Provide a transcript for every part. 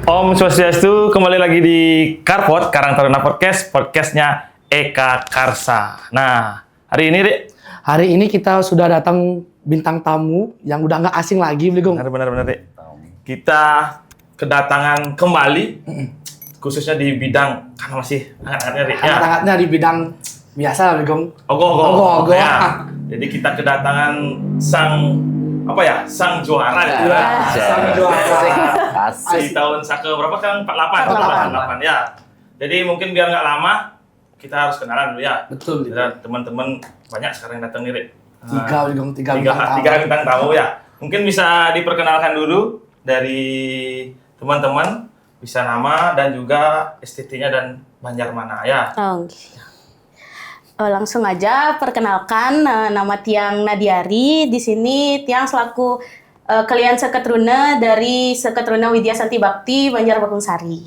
Om Swastiastu, kembali lagi di Karpot, Karang Taruna Podcast, podcastnya Eka Karsa. Nah, hari ini, Dek. Hari ini kita sudah datang bintang tamu yang udah nggak asing lagi, Bligong. Benar, Dek. Kita kedatangan kembali, khususnya di bidang, karena masih hangat-hangatnya, Dek. Ya. Hangat-hangatnya di bidang biasa, Bligong. Ogoh-ogoh. Ya. Jadi kita kedatangan sang juara gitu ya. Sang juara. Di tahun sake berapa kan? 48 ya. Jadi mungkin biar nggak lama kita harus kenalan dulu ya. Betul. Dan teman-teman banyak sekarang yang datang nih, Dek. Tiga bintang tamu ya. Mungkin bisa diperkenalkan dulu dari teman-teman, bisa nama dan juga STT-nya dan Banjar mana ya. Langsung aja perkenalkan, nama Tiang Nadiari. Di sini Tiang selaku kalian Seketruna dari Seketruna Widya Santi Bakti Banjar Bakung Sari.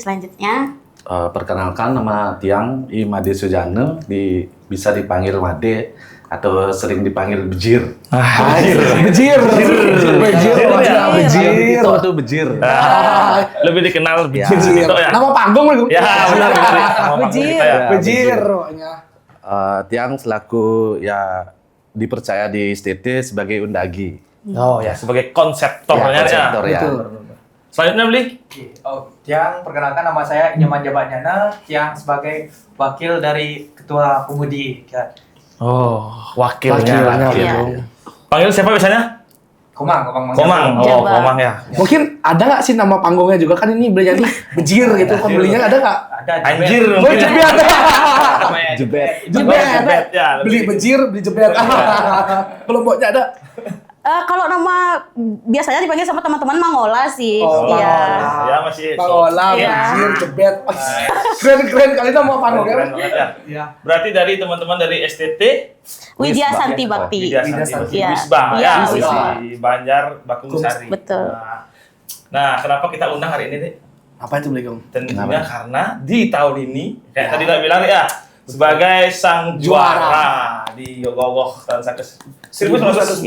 Selanjutnya. Perkenalkan, nama Tiang Imade Sujana, bisa dipanggil Made atau sering dipanggil Bejir. Bejir. Itu Bejir. Lebih dikenal Bejir gitu ya. Nama panggung, Bligong. Ya, benar. Bejir. Tiang selaku ya dipercaya di STT sebagai undagi. Oh ya, sebagai konseptornya ya. Betul. Selanjutnya Bli. Tiang, perkenalkan nama saya Nyaman Jabanyana, Tiang sebagai wakil dari Ketua Pemudi. Oh, wakilnya. Iya. Panggil siapa biasanya? Komang. Komang. Oh, Jabat. Komang ya. Mungkin ada nggak sih nama panggungnya juga, kan ini belinya nih Bejir gitu, pembelinya ada nggak? Ada Anjir. Oh, jebet. Jebet ya. Beli Bejir, beli jebet. Kelompoknya ada. Kalau nama biasanya dipanggil sama teman-teman Mangola sih. Oh, Iya. Ya masih. Pangola, Iya. Bejir, jebet. Keren kali nama panggungnya. Keren banget ya. Iya. Berarti dari teman-teman dari STT Widya Santi Bakti. Widya Santi. Iya. Wisba Iya, ya, Wisba. di Banjar Bakung Sari. Betul. Nah, kenapa kita undang hari ini, Dek? Apa itu, Bligong? Tentunya karena di tahun ini, kayak tadi udah bilang ya, sebagai sang juara di Ogoh-ogoh tahun 1948.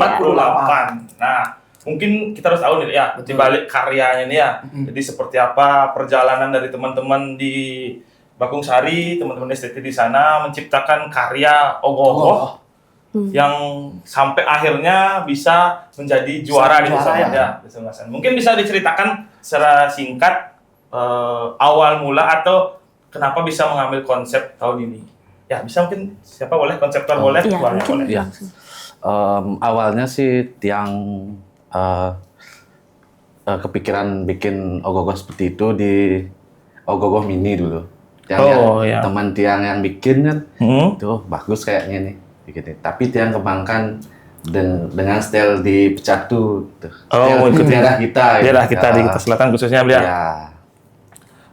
Nah, mungkin kita harus tahu nih ya, di balik karyanya nih ya. Jadi seperti apa perjalanan dari teman-teman di Bakung Sari, teman-teman STT di sana menciptakan karya Ogoh-ogoh yang sampai akhirnya bisa menjadi juara di Juara, Kesempatan ya. Mungkin bisa diceritakan secara singkat awal mula atau kenapa bisa mengambil konsep tahun ini. Ya, bisa mungkin siapa boleh, konseptor boleh, Iya, keluarga mungkin. boleh. Ya. Awalnya sih Tiang kepikiran bikin Ogoh-ogoh seperti itu di Ogoh-ogoh Mini dulu. Iya. Teman Tiang yang bikin kan, itu bagus kayaknya nih bikin. Tapi Tiang kembangkan dengan style di Pecatu. Ikut daerah kita. Daerah kita di Kuta Selatan khususnya beliau. Ya.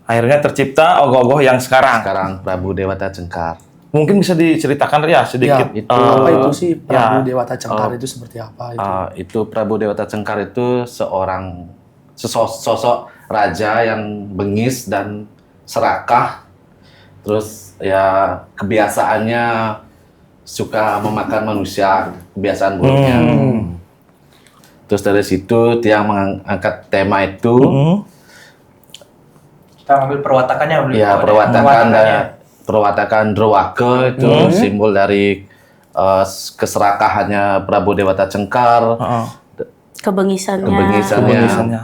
Akhirnya tercipta Ogoh-ogoh yang sekarang. Sekarang Prabu Dewata Cengkar. Mungkin bisa diceritakan ya sedikit. Ya, apa itu sih Prabu ya. Dewata Cengkar itu seperti apa itu? Itu Prabu Dewata Cengkar itu sosok raja yang bengis dan serakah. Terus ya kebiasaannya suka memakan manusia, kebiasaan buruknya. Terus dari situ Tiang mengangkat tema itu. Kita ambil perwatakannya. Ya, perwatakan Drowake itu simbol dari keserakahannya Prabu Dewata Cengkar. Kebengisannya.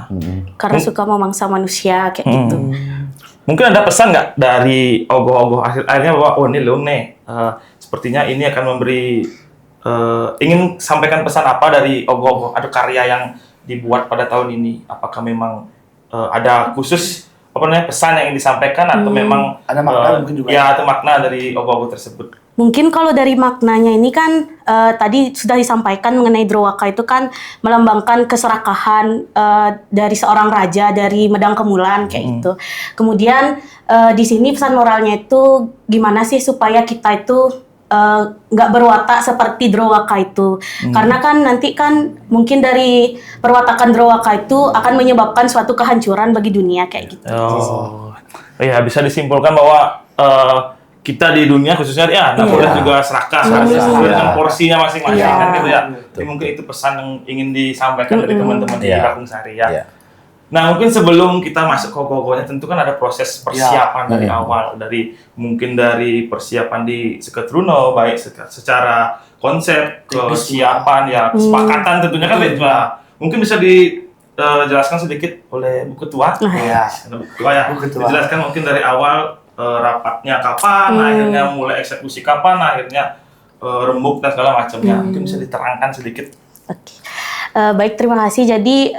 Karena suka memangsa manusia kayak gitu. Mungkin ada pesan nggak dari Ogoh-ogoh akhirnya bahwa oh ini loh nih, sepertinya ini akan memberi ingin sampaikan pesan apa dari Ogoh-ogoh? Ada karya yang dibuat pada tahun ini? Apakah memang ada khusus pesan yang ingin disampaikan atau memang Ada makna mungkin juga? Ya, atau makna dari Ogoh-ogoh tersebut? Mungkin kalau dari maknanya ini kan tadi sudah disampaikan mengenai Drowaka itu kan melambangkan keserakahan dari seorang raja dari Medang Kemulan kayak gitu. Kemudian di sini pesan moralnya itu gimana sih supaya kita itu nggak berwatak seperti Drowaka itu. Karena kan nanti kan mungkin dari perwatakan Drowaka itu akan menyebabkan suatu kehancuran bagi dunia kayak gitu. Oh, ya bisa disimpulkan bahwa kita di dunia khususnya ya nggak boleh juga serakah sesuai dengan porsinya masing-masing kan gitu ya. Jadi mungkin itu pesan yang ingin disampaikan dari teman-teman di Bakung Sari ya. Nah, mungkin sebelum kita masuk ke ogoh-ogohnya, tentu kan ada proses persiapan dari awal, mungkin dari persiapan di Seketruno, baik secara konsep, kesiapan, ya kesepakatan tentunya kan itu. Mungkin bisa dijelaskan sedikit oleh Bu Ketua. Iya. Bu Ketua ya. Bu Ketua. Dijelaskan mungkin dari awal rapatnya kapan, akhirnya mulai eksekusi kapan, akhirnya rembuk dan segala macamnya. Mungkin bisa diterangkan sedikit. Oke. Baik, terima kasih. Jadi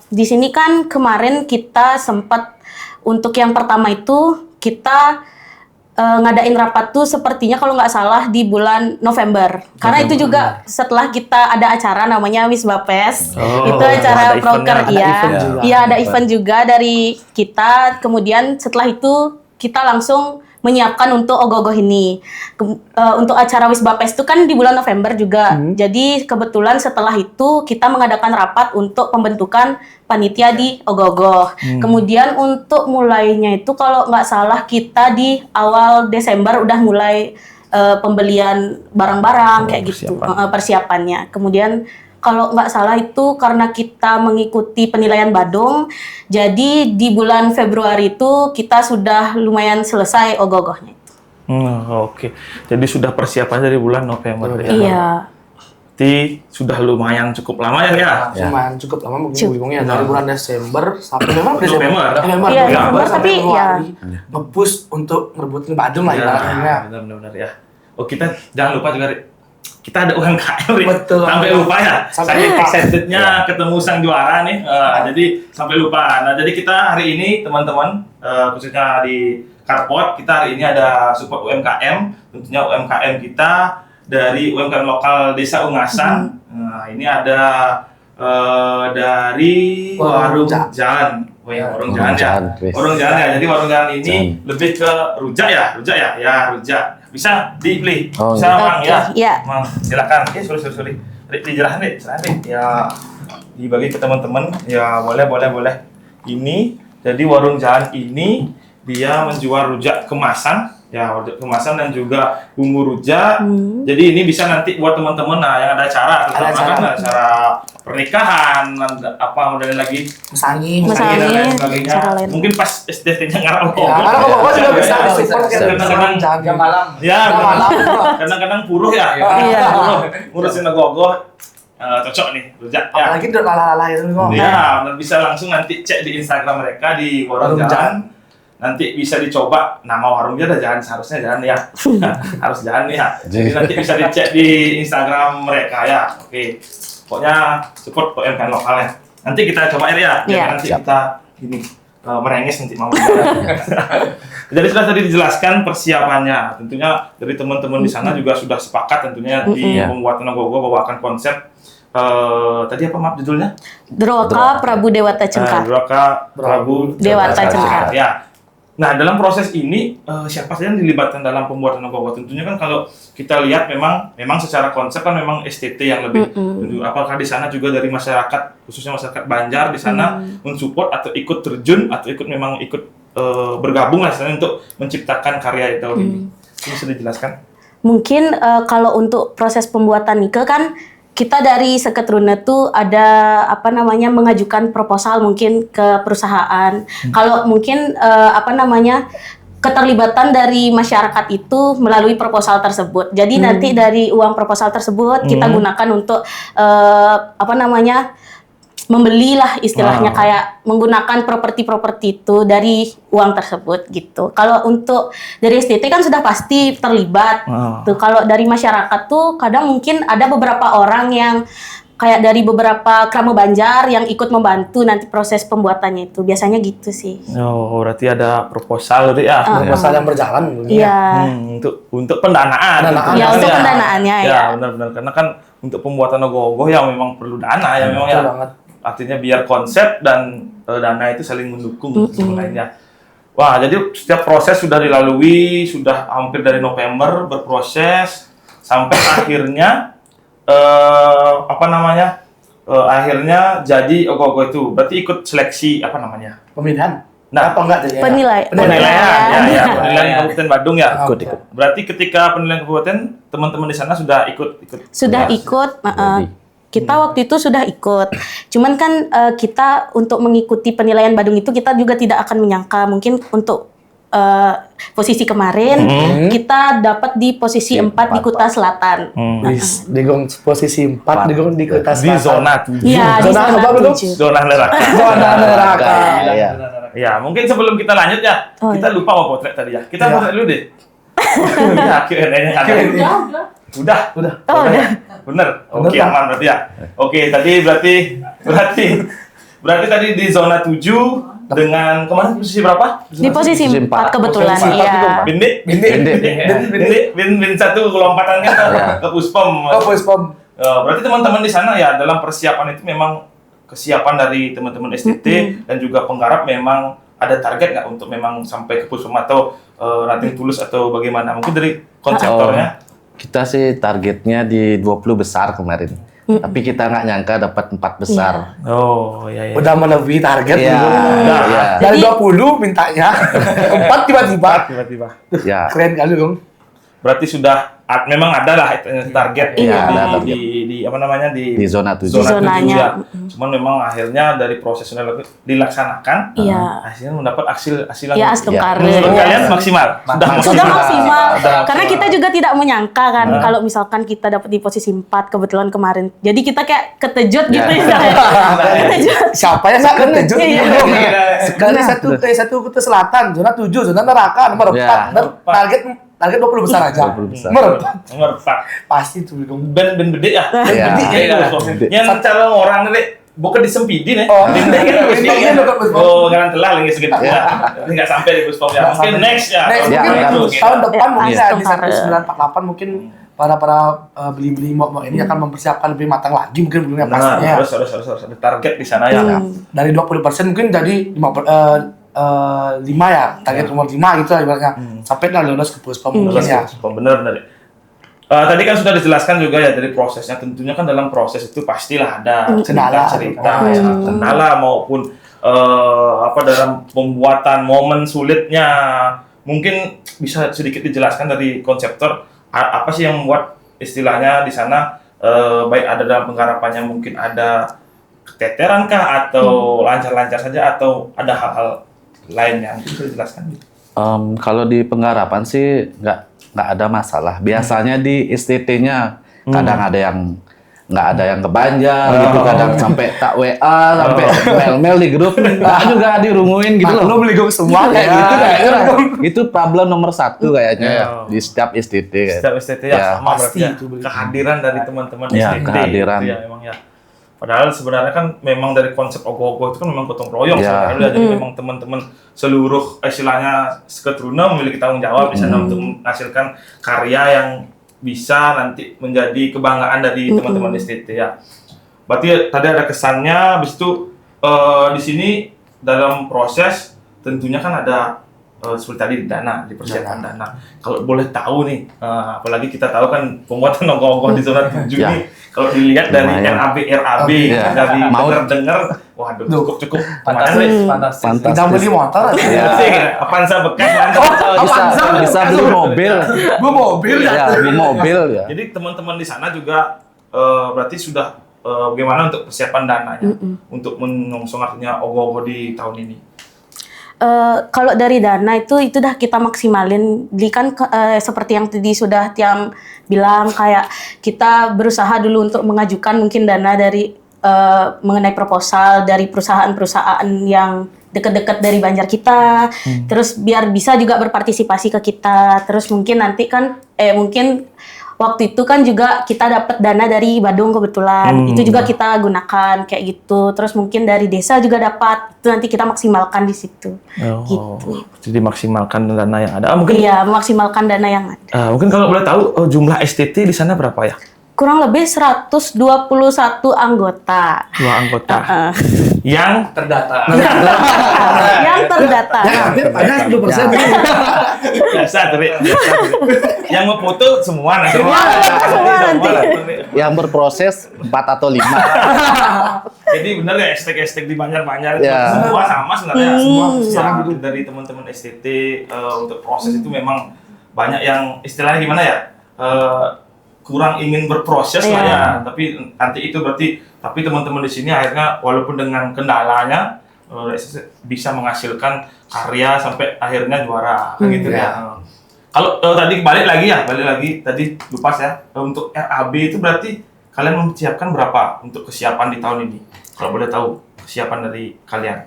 di sini kan kemarin kita sempat untuk yang pertama itu kita ngadain rapat tuh sepertinya kalau nggak salah di bulan November. Karena itu juga setelah kita ada acara namanya Wisbapes. Itu acara proker, ada event juga dari kita. Kemudian setelah itu kita langsung menyiapkan untuk ogoh-ogoh ini. Untuk acara Wisbapes itu kan di bulan November juga. Jadi kebetulan setelah itu kita mengadakan rapat untuk pembentukan panitia di ogoh-ogoh. Kemudian untuk mulainya itu kalau nggak salah kita di awal Desember udah mulai pembelian barang-barang kayak gitu, persiapannya. Kemudian kalau nggak salah itu karena kita mengikuti penilaian Badung, jadi di bulan Februari itu kita sudah lumayan selesai ogoh-ogohnya itu. Oke. Jadi sudah persiapan dari bulan November ya? Iya. Berarti sudah lumayan cukup lama ya? Lumayan cukup lama bingungnya dari bulan Desember sampai memang November. Iya, November, tapi ya nge-push untuk ngerebutin Badung lah ibaratnya. Benar-benar ya. Oh, kita jangan lupa juga, kita ada UMKM, Rik. Betul. Sampai lupa ya. Sampai Saking excitednya ketemu sang juara nih. Jadi sampai lupa. Nah, jadi kita hari ini teman-teman, khususnya di Karpot, kita hari ini ada support UMKM. Tentunya UMKM kita dari UMKM lokal Desa Ungasan. Nah, ini ada dari Warung Jalan. Oh ya, Warung Jalan ya. Warung Jalan ya. Jadi Warung Jalan ini lebih ke rujak ya. Ya, rujak. Bisa dibeli, bisa Mang ya. Iya. Mang, silakan. Sorry. Dijelasin deh, ya dibagi ke teman-teman. Ya, boleh. Ini jadi Warung Jalan ini dia menjual rujak kemasan, ya rujak kemasan dan juga bumbu rujak. Jadi ini bisa nanti buat teman-teman yang ada acara, terutama acara pernikahan, apa model lagi, Mesangin dan lain sebagainya. lain. Mungkin pas SDT-nya ngarang karena kok juga bisa support kadang-kadang Jam malam. ya kadang-kadang puruh ya, ngurusin ogoh-ogoh cocok nih rujak ya. apalagi udah lala itu kok. Iya, dan bisa langsung nanti cek di Instagram mereka di Warung Jalan. Nanti bisa dicoba nama warungnya ada Jalan, seharusnya Jalan ya. Harus Jalan ya. Jadi nanti bisa dicek di Instagram mereka ya. Oke. Pokoknya support UMKM lokal ya. Nanti kita cobain ya. Nanti kita ini merengis nanti mau. Jadi sudah tadi dijelaskan persiapannya. Tentunya dari teman-teman di sana juga sudah sepakat tentunya di pembuatan ogoh-ogoh bawakan konsep tadi apa maaf judulnya? Droaka Prabu Dewata Cengkar. Droaka Prabu Dewata Cengkar. Ya. Nah, dalam proses ini siapa saja yang dilibatkan dalam pembuatan ogoh-ogoh? Tentunya kan kalau kita lihat memang secara konsep kan memang STT yang lebih. Apakah di sana juga dari masyarakat, khususnya masyarakat Banjar di sana mensupport atau ikut terjun atau ikut bergabung lah istilahnya untuk menciptakan karya itu ini? Bisa dijelaskan? Mungkin kalau untuk proses pembuatan nike kan kita dari Seketruno tuh ada mengajukan proposal mungkin ke perusahaan. Kalau mungkin keterlibatan dari masyarakat itu melalui proposal tersebut. Jadi nanti dari uang proposal tersebut kita gunakan untuk membelilah istilahnya kayak menggunakan properti itu dari uang tersebut gitu. Kalau untuk dari STT kan sudah pasti terlibat. Tuh kalau dari masyarakat tuh kadang mungkin ada beberapa orang yang kayak dari beberapa krama Banjar yang ikut membantu nanti proses pembuatannya itu. Biasanya gitu sih. Oh, berarti ada proposal ya. Proposal yang berjalan Iya. Untuk pendanaan. Ya, untuk pendanaannya ya. Benar-benar karena kan untuk pembuatan ogoh-ogoh yang memang perlu dana ya memang ya. banget. Artinya biar konsep dan dana itu saling mendukung sebenarnya. Wah, jadi setiap proses sudah dilalui, sudah hampir dari November berproses sampai akhirnya akhirnya jadi ogoh-ogoh itu. Berarti ikut seleksi Pemilihan. Nah, apa enggak jadi? Penilaian. Penilaian Kabupaten Badung ya. Ikut. Berarti ketika penilaian kabupaten teman-teman di sana sudah ikut. Sudah ikut. Kita waktu itu sudah ikut. Cuman kan kita untuk mengikuti penilaian Badung itu kita juga tidak akan menyangka mungkin untuk posisi kemarin kita dapat di posisi 4 di Kuta Selatan. Digong posisi 4 digong di Kuta Di Selatan. zona 7. Iya, di Zona zona apa, Bro? 7. Zona neraka. Zona neraka. Iya. Ya, mungkin sebelum kita lanjut ya, Oh, kita lupa mau potret tadi ya. Kita Ya. potret dulu deh. Ya, Q&A-nya ada. Udah. Oh, udah. Bener. Oke, Kan? aman berarti ya. Oke, tadi berarti tadi di zona 7 dengan kemana posisi berapa? Di posisi Posisi 4 empat. kebetulan, Posisi empat iya. itu, Bindik. Bin satu kelompatan kan ke Puspom. Oh, Puspom. Berarti teman-teman di sana ya dalam persiapan itu memang kesiapan dari teman-teman STT dan juga penggarap memang ada target nggak untuk memang sampai ke Puspom atau nanti tulus atau bagaimana? Mungkin dari konseptornya. Kita sih targetnya di 20 besar kemarin. Tapi kita nggak nyangka dapat 4 besar. Oh, iya. Udah melebihi target. Iya. Udah. Iya. Dari Jadi- 20 mintanya 4 tiba-tiba. Tiba-tiba. Ya. Keren kali dong. Berarti sudah memang ada lah target Iya, di, ada target. di apa namanya di Di zona 7. zona 7 Zonanya. ya. Cuman memang akhirnya dari proses yang dilaksanakan, Iya. hasilnya mendapat hasil yang Ya, Astum Iya. Karir. menurut kalian maksimal. Sudah maksimal. Sudah Karena kita juga tidak menyangka kan kalau misalkan kita dapat di posisi 4 kebetulan kemarin. Jadi kita kayak keterkejut gitu istilahnya. Keterkejut. Siapa yang nggak terkejut? Iya. Dari satu Kuta Selatan, zona 7, zona neraka nomor 4. Ya. Dan target 20 besar aja. 20 besar. Nomor Nomor 4. pasti tuh dong. Ben bede ya. Iya. Yang cara orang nih bukan disempidi nih. Oh. Bende kita Bende Puspom. dekat Puspom. Oh, jangan telah lagi segitu ya. Enggak sampai di Puspom ya. Mungkin next ya. Next, Ya, mungkin ya, tahun depan Ya, mungkin Astum ya di Karir. 1948 mungkin para beli-beli mau ini akan mempersiapkan lebih matang lagi mungkin belum ya Nah, pastinya. harus ada target di sana ya. Dari 20% mungkin jadi 5 ya, target nomor 5 gitu lah ibaratnya. Sampai lah lolos ke Puspom mungkin ya. Bener. Tadi kan sudah dijelaskan juga ya dari prosesnya. Tentunya kan dalam proses itu pastilah ada Kendala. cerita ya, kendala maupun dalam pembuatan momen sulitnya. Mungkin bisa sedikit dijelaskan dari konseptor apa sih yang membuat istilahnya di sana baik ada dalam penggarapannya mungkin ada keteteran kah atau lancar-lancar saja atau ada hal-hal lain yang bisa dijelaskan gitu. Kalau di penggarapan sih nggak ada masalah. Biasanya di STT-nya kadang ada yang nggak ada yang kebanjar gitu, kadang sampai tak WA, sampai mail di grup, juga dirunguin gitu loh. Lo beli gue semua kayak Ya, gitu kayaknya. itu problem nomor 1 kayaknya ya, di setiap STT. Setiap STT ya, Ya, sama pasti berarti ya. itu, betul. Kehadiran dari teman-teman Ya, STT kehadiran. gitu ya memang ya. Padahal sebenarnya kan memang dari konsep ogoh-ogoh itu kan memang gotong royong Ya. sebenarnya. Jadi memang teman-teman seluruh istilahnya seketuruna memiliki tanggung jawab di sana untuk menghasilkan karya yang bisa nanti menjadi kebanggaan dari teman-teman STT ya. Berarti tadi ada kesannya, habis itu di sini dalam proses tentunya kan ada seperti tadi dana, di persiapan dana. Kalau boleh tahu nih, apalagi kita tahu kan pembuatan ogoh-ogoh di zona 7 Ya. nih, kalau dilihat dari Lumayan. RAB, Ya. dari Mau- dengar, waduh cukup Fantastis. Fantastis. Kita beli motor aja. Ya. Avanza bekas, Bisa beli mobil. Gue mobil Ya, beli mobil ya. Jadi teman-teman di sana juga berarti sudah bagaimana untuk persiapan dananya untuk menyongsong artinya ogoh-ogoh di tahun ini. Kalau dari dana itu dah kita maksimalin. Jadi kan seperti yang tadi sudah Tiam bilang, kayak kita berusaha dulu untuk mengajukan mungkin dana dari mengenai proposal dari perusahaan-perusahaan yang dekat-dekat dari Banjar kita, terus biar bisa juga berpartisipasi ke kita. Terus mungkin nanti kan mungkin waktu itu kan juga kita dapat dana dari Badung kebetulan, itu juga kita gunakan kayak gitu. Terus mungkin dari desa juga dapat, itu nanti kita maksimalkan di situ. Gitu. Jadi maksimalkan dana yang ada. Mungkin Iya, memaksimalkan dana yang ada. mungkin kalau boleh tahu jumlah STT di sana berapa ya? Kurang lebih 121 anggota. 2 anggota. Yang Terdata. Yang terdata. Ya hampir ada 10%. biasa tadi. Yang mau foto semua nanti. Semua nanti. Yang berproses 4 atau 5. Jadi benar ya hashtag di Banjar-Banjar itu Ya. semua sama sebenarnya. Semua sama gitu dari teman-teman STT untuk proses itu memang banyak yang istilahnya gimana ya? kurang ingin berproses lah Iya. ya. Tapi nanti itu berarti tapi teman-teman di sini akhirnya walaupun dengan kendalanya bisa menghasilkan karya sampai akhirnya juara kan gitu ya. Kalau tadi balik lagi tadi lupa ya untuk RAB itu berarti kalian mempersiapkan berapa untuk kesiapan di tahun ini? Kalau boleh tahu kesiapan dari kalian.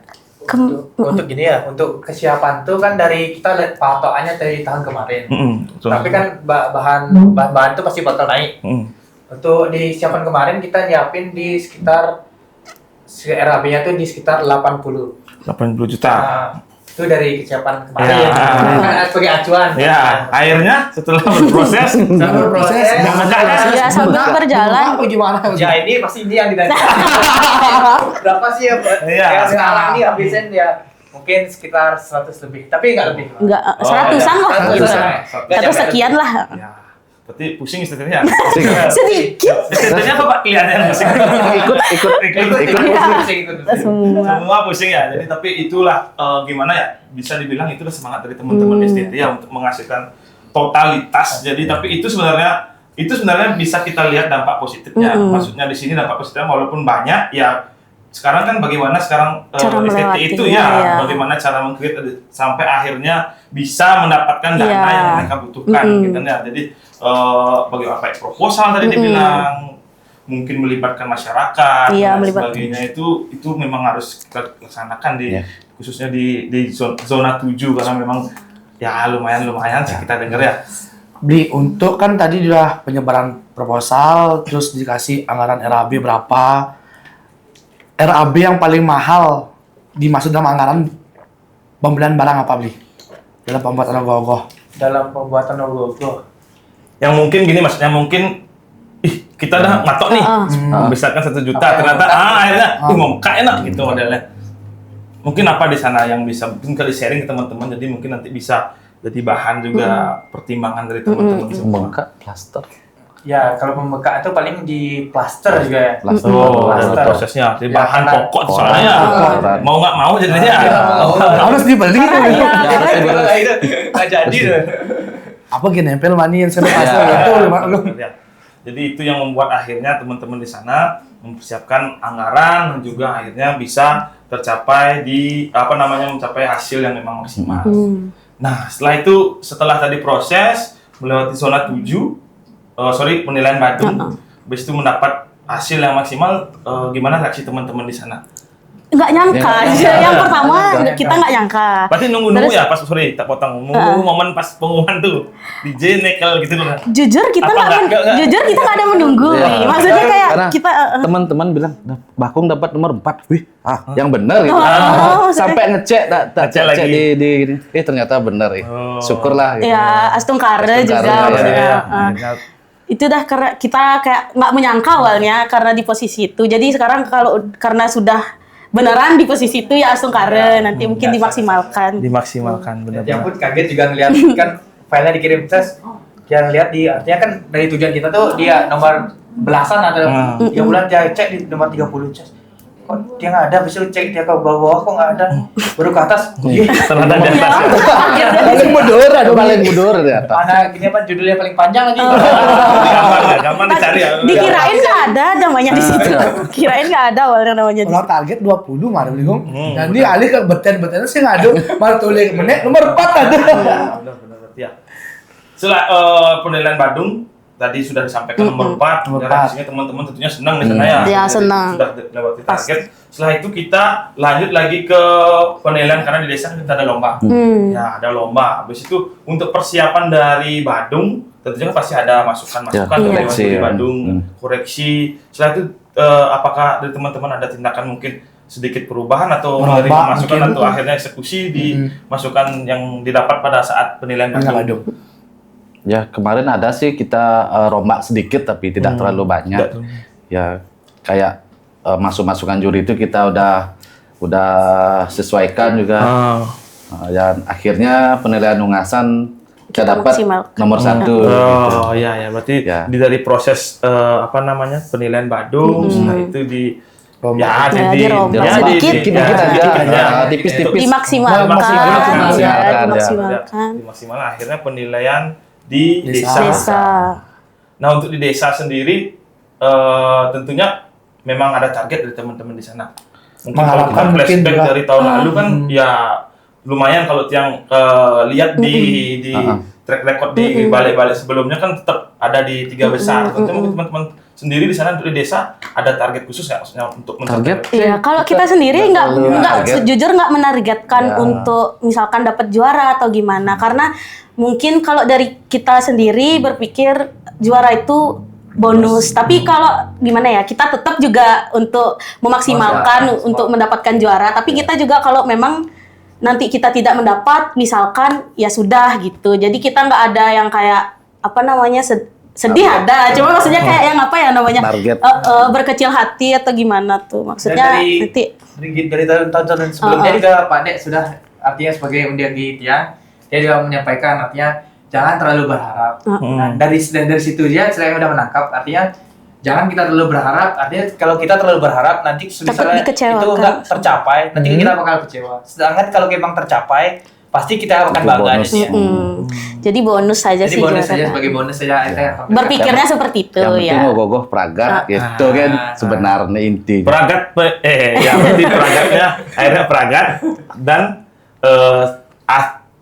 Untuk gini ya, untuk kesiapan tuh kan dari kita lihat patokannya dari tahun kemarin. Tapi kan bahan-bahan tuh pasti bakal naik. Untuk di siapan kemarin kita nyiapin di sekitar RAB-nya tuh di sekitar 80 juta. Nah, itu dari kesiapan kemarin. Ya. Kan sebagai acuan. Ya, akhirnya setelah berproses Ya, sambil berjalan. Apa gimana? Ya ini pasti ini yang ditanya. Berapa sih ya? Iya. Ya, sekarang nih habisin ya mungkin sekitar 100 lebih, tapi nggak lebih. Enggak, seratusan lah. Atau sekian lah. Ya, berarti pusing istrinya. Sedikit. Istrinya apa Pak kelihatannya pusing? Ikut. Semua pusing ya. Jadi tapi itulah gimana ya? Bisa dibilang itulah semangat dari teman-teman STT ya untuk menghasilkan totalitas. Jadi tapi itu sebenarnya bisa kita lihat dampak positifnya. Maksudnya di sini dampak positifnya walaupun banyak ya. Sekarang kan bagaimana sekarang STT itu ya, bagaimana cara meng-create sampai akhirnya bisa mendapatkan dana yang mereka butuhkan gitu ya. Jadi bagaimana apa proposal tadi dibilang mungkin melibatkan masyarakat dan sebagainya itu memang harus kita laksanakan di khususnya di zona 7 karena memang ya lumayan sih kita dengar ya. Beli untuk kan tadi udah penyebaran proposal terus dikasih anggaran RAB berapa. RAB yang paling mahal dimaksud dalam anggaran pembelian barang apa beli dalam pembuatan ogoh-ogoh? Dalam pembuatan logo. Yang mungkin gini maksudnya mungkin kita udah matok nih membesarkan 1 juta ternyata akhirnya mau enak gitu modelnya. Mungkin apa di sana yang bisa mungkin kali sharing ke teman-teman jadi mungkin nanti bisa jadi bahan juga pertimbangan dari teman-teman semua. Membengkak plaster. Ya, kalau membekak itu paling di plaster juga ya. Plaster. Ada prosesnya, jadi bahan pokok soalnya mau nggak mau jadinya Harus dibeli tuh. Itu nggak jadi tuh. Apa gini nempel mani yang saya pasang itu Ya. Jadi itu yang membuat akhirnya teman-teman di sana mempersiapkan anggaran dan juga akhirnya bisa tercapai mencapai hasil yang memang maksimal. Nah, setelah tadi proses melewati zona 7 penilaian Badung, habis itu mendapat hasil yang maksimal, gimana reaksi teman-teman di sana? Nggak nyangka. Yang pertama kita nggak nyangka. Berarti nunggu ya pas tak potong. Nunggu momen pas pengumuman tuh DJ nekel gitu kan. Jujur kita nggak ada menunggu Iya. nih. Maksudnya kayak Karena kita teman-teman bilang Bakung dapat nomor 4. Wih, yang benar gitu. Sampai ngecek Ngecek cek lagi. di ternyata benar. Syukurlah gitu. ya Astungkare juga maksudnya. Itu dah karena kita kayak nggak menyangka awalnya karena di posisi itu. Jadi sekarang karena sudah beneran di posisi itu ya Astungkare nanti mungkin dimaksimalkan. Benar. Yang pun kaget juga ngeliat kan filenya dikirim tes. Yang lihat artinya kan dari tujuan kita tuh dia nomor belasan atau 3 bulan dia cek di nomor 30 ces. Kok dia nggak ada, bisa cek dia ke bawah kok nggak ada, baru ke atas. Ternyata di atas. paling mundur Paling mundur ya. Mana gini apa judulnya paling panjang lagi. Gampang dicari ya. Dikirain nggak ada namanya di situ. Kirain nggak ada awalnya namanya di Kalau situ. target 20 mah beli gong. Dan dia alih ke beten sih ngadu, malah tulis menit nomor 4 ada. Benar ya. Setelah penilaian Badung tadi sudah disampaikan nomor 4. Nomor Dan 4. di sini teman-teman tentunya senang di sana ya. Ya, Jadi senang. Sudah lewati target. Setelah itu kita lanjut lagi ke penilaian karena di desa kita ada lomba. Ya, ada lomba. Habis itu untuk persiapan dari Badung tentunya pasti ada masukan-masukan Ya, dari koreksi, Badung, ya. Badung, koreksi. Setelah itu apakah dari teman-teman ada tindakan mungkin sedikit perubahan atau Merubah, menerima masukan mungkin. atau akhirnya eksekusi di masukan yang didapat pada saat penilaian Badung? Ya kemarin ada sih kita rombak sedikit tapi tidak terlalu banyak. Ya kayak masukan juri itu kita udah sesuaikan juga. Dan akhirnya penilaian unggasan kita dapat maksimalkan. nomor 1. Oh iya berarti Ya. dari proses penilaian Badung setelah itu di Rombak. Dirombak sedikit. Dikit aja. Tipis-tipis. Dimaksimalkan. Dimaksimalkan. Dimaksimalkan. Maksimal akhirnya penilaian di Desa. desa. Nah untuk di desa sendiri tentunya memang ada target dari teman-teman di sana. Mungkin kalau kita Mengharapkan mungkin flashback juga. dari tahun lalu kan ya lumayan kalau yang lihat di track record di balik-balik sebelumnya kan tetap ada di 3 besar. Tentunya mungkin teman-teman sendiri di sana untuk di desa ada target khusus nggak maksudnya untuk Target? Iya, kalau kita sendiri nggak target. jujur nggak menargetkan Ya. untuk misalkan dapat juara atau gimana, karena mungkin kalau dari kita sendiri berpikir juara itu bonus, tapi kalau gimana ya, kita tetap juga untuk memaksimalkan untuk mendapatkan juara, tapi kita juga kalau memang nanti kita tidak mendapat, misalkan ya sudah gitu. Jadi kita nggak ada yang kayak apa namanya sedih ada, cuma maksudnya kayak yang apa ya namanya Target. berkecil hati atau gimana tuh maksudnya Dan nanti. dari tahun-tahun sebelumnya juga Pak Dek sudah artinya sebagai undian di Tiang, dia juga menyampaikan artinya jangan terlalu berharap. Nah, dari situ dia saya udah menangkap artinya jangan kita terlalu berharap, artinya kalau kita terlalu berharap nanti misalnya itu dikecewakan. nggak tercapai, nanti kita bakal kecewa. Sedangkan kalau memang tercapai, pasti kita akan Itu bangga bonus. jadinya. Jadi bonus saja Jadi sih bonus juara. saja sebagai bonus saja. Berpikirnya seperti itu Yang penting ya. ogoh pragat gitu kan sebenarnya intinya. Peragat ya berarti peragatnya akhirnya peragat dan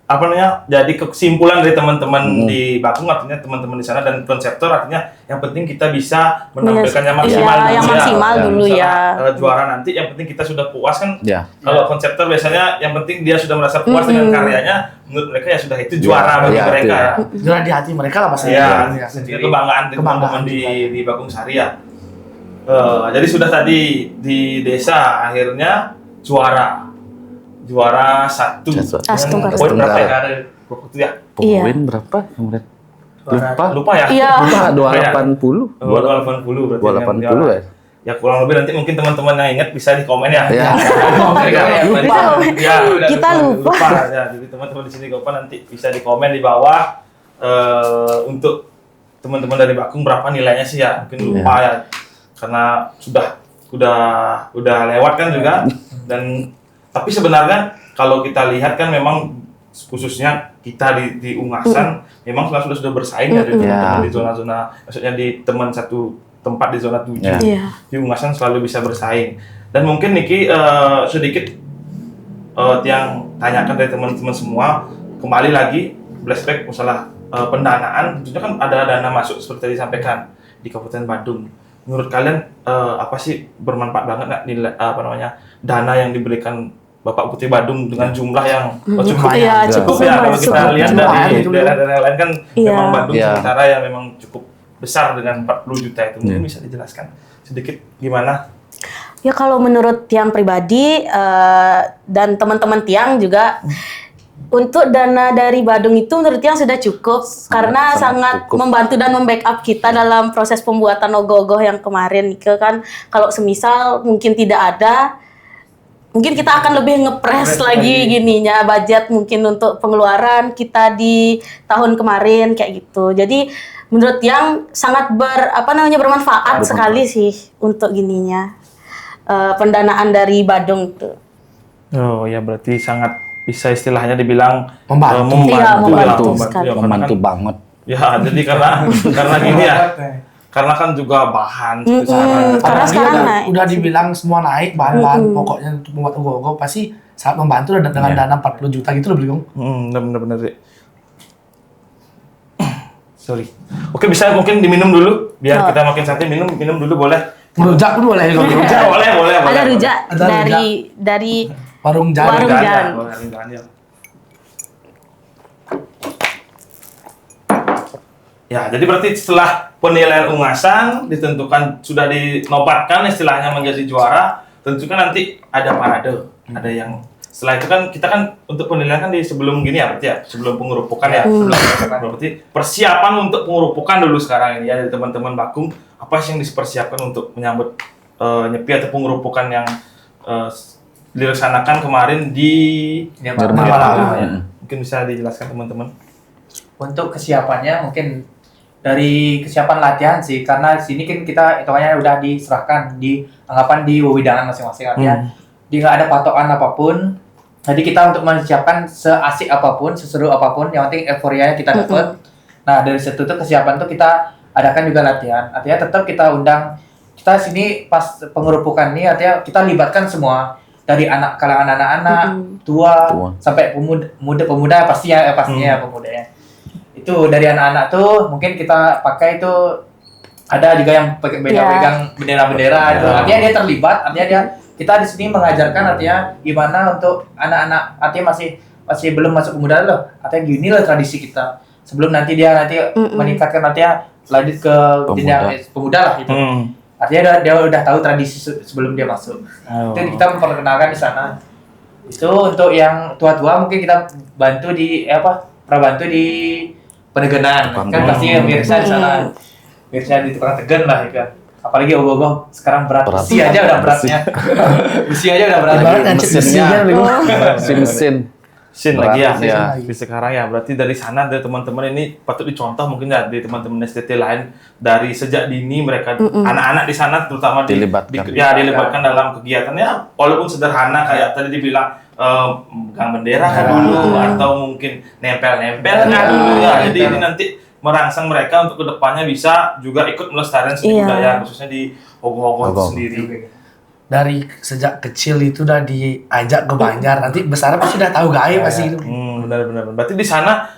apa namanya jadi kesimpulan dari teman-teman di Bakung artinya teman-teman di sana dan konseptor artinya yang penting kita bisa menampilkan yang maksimal Iya, dulu yang ya. maksimal dulu ya. Juara nanti yang penting kita sudah puas kan. Ya. Kalau konseptor biasanya yang penting dia sudah merasa puas dengan karyanya, menurut mereka ya sudah itu juara bagi Iya, mereka iya. ya. Juara di hati mereka lah Mas. Iya, Ya. sendiri kebanggaan dari teman-teman di Bakung Sari ya. Jadi sudah tadi di desa akhirnya juara 1 Satu. poin berapa ya? Negara. Waktu itu ya Iya. Poin berapa kemarin? lupa ya. Iya. Lupa 280. 280 berarti 280 ya. Ya kurang lebih nanti mungkin teman-teman yang ingat bisa di komen ya. Ya. Bisa komen. Ya, Kita lupa. ya. Jadi teman-teman di sini lupa nanti bisa di komen di bawah untuk teman-teman dari Bakung berapa nilainya sih ya. Mungkin lupa ya. Karena udah lewat kan juga dan tapi sebenarnya kalau kita lihat kan memang khususnya kita di Ungasan memang sudah bersaing ya di teman-teman di zona-zona maksudnya di teman satu tempat di zona 7 Iya. di Ungasan selalu bisa bersaing dan mungkin Niki sedikit yang tanyakan dari teman-teman semua kembali lagi flashback masalah pendanaan tentunya kan ada dana masuk seperti tadi disampaikan di Kabupaten Badung. Menurut kalian apa sih bermanfaat banget nggak nilai dana yang diberikan Bapak Bupati Badung dengan jumlah yang cukup Iya, cukup ya kalau lumayan. kita lihat Cukup dari lumayan. daerah-daerah lain kan Iya. memang Badung Iya. sementara yang memang cukup besar dengan 40 juta itu mungkin bisa dijelaskan sedikit gimana? Ya kalau menurut Tiang pribadi dan teman-teman Tiang juga untuk dana dari Badung itu menurut Tiang sudah cukup karena sangat cukup. membantu dan membackup kita dalam proses pembuatan ogoh-ogoh yang kemarin itu kan kalau semisal mungkin tidak ada mungkin kita akan lebih ngepres lagi gininya budget mungkin untuk pengeluaran kita di tahun kemarin kayak gitu. Jadi menurut Tiang sangat bermanfaat sekali sih untuk gininya pendanaan dari Badung itu. Oh ya berarti sangat bisa istilahnya dibilang Membantu. Iya, membantu ya, sekali. karena Membantu kan- banget. Ya jadi karena gini ya karena kan juga bahan Karena Apalagi sekarang udah, naik. udah dibilang semua naik bahan-bahan pokoknya untuk membuat ogoh-ogoh pasti sangat membantu dan dengan dana 40 juta gitu loh Bligong. bener-bener sih. Sorry. Oke bisa mungkin diminum dulu biar kita makin santai minum dulu boleh. Merujak pun boleh kalau Ya, boleh. Ada rujak Ada dari warung jalan. Warung Jan. Ya, jadi berarti setelah penilaian Ungasan ditentukan sudah dinobatkan istilahnya menjadi juara, tentunya nanti ada parade, ada yang setelah itu kan kita kan untuk penilaian kan di sebelum gini ya berarti ya sebelum pengerupukan ya berarti persiapan untuk pengerupukan dulu sekarang ini ya dari teman-teman Bakung apa sih yang dipersiapkan untuk menyambut nyepi atau pengerupukan yang dilaksanakan kemarin di Nirmala. ya. Mungkin bisa dijelaskan teman-teman. Untuk kesiapannya mungkin dari kesiapan latihan sih karena di sini kan kita hitungannya udah diserahkan di anggapan di wewidangan masing-masing artinya dia nggak ada patokan apapun jadi kita untuk menyiapkan seasik apapun seseru apapun yang penting euforianya kita dapat. Nah dari situ tuh kesiapan tuh kita adakan juga latihan. Artinya tetap kita undang, kita sini pas pengerupukan nih artinya kita libatkan semua dari kalangan anak-anak, tua, sampai pemuda pastinya pemuda ya. Itu dari anak-anak tuh mungkin kita pakai itu ada juga yang pegang bendera-bendera itu. Artinya dia terlibat, artinya kita di sini mengajarkan artinya gimana untuk anak-anak artinya masih belum masuk pemuda loh. Artinya gini loh tradisi kita. Sebelum nanti meningkatkan artinya lanjut ke jenjang pemuda lah itu. Artinya dia udah tahu tradisi sebelum dia masuk. Itu kita memperkenalkan di sana. Itu untuk yang tua-tua mungkin kita bantu prabantu di peneganan. Kan pasti mirsa di sana. Mirsa di tukang tegen lah ya. Apalagi ogoh-ogoh sekarang berat. Besi aja udah beratnya. Besi aja udah berat. Mesin lagi ya. Ya. Sekarang ya, berarti dari sana dari teman-teman ini patut dicontoh mungkin ya dari teman-teman STT lain dari sejak dini mereka anak-anak di sana terutama dilibatkan dalam kegiatannya walaupun sederhana kayak tadi dibilang megang bendera dulu atau mungkin nempel-nempelnya dulu ya. Jadi ini nanti merangsang mereka untuk kedepannya bisa juga ikut melestarikan seni budaya khususnya di ogoh-ogoh itu sendiri. Dari sejak kecil itu udah diajak ke Banjar, nanti besarnya pasti udah tahu gaya pasti gitu. Benar-benar. Berarti di sana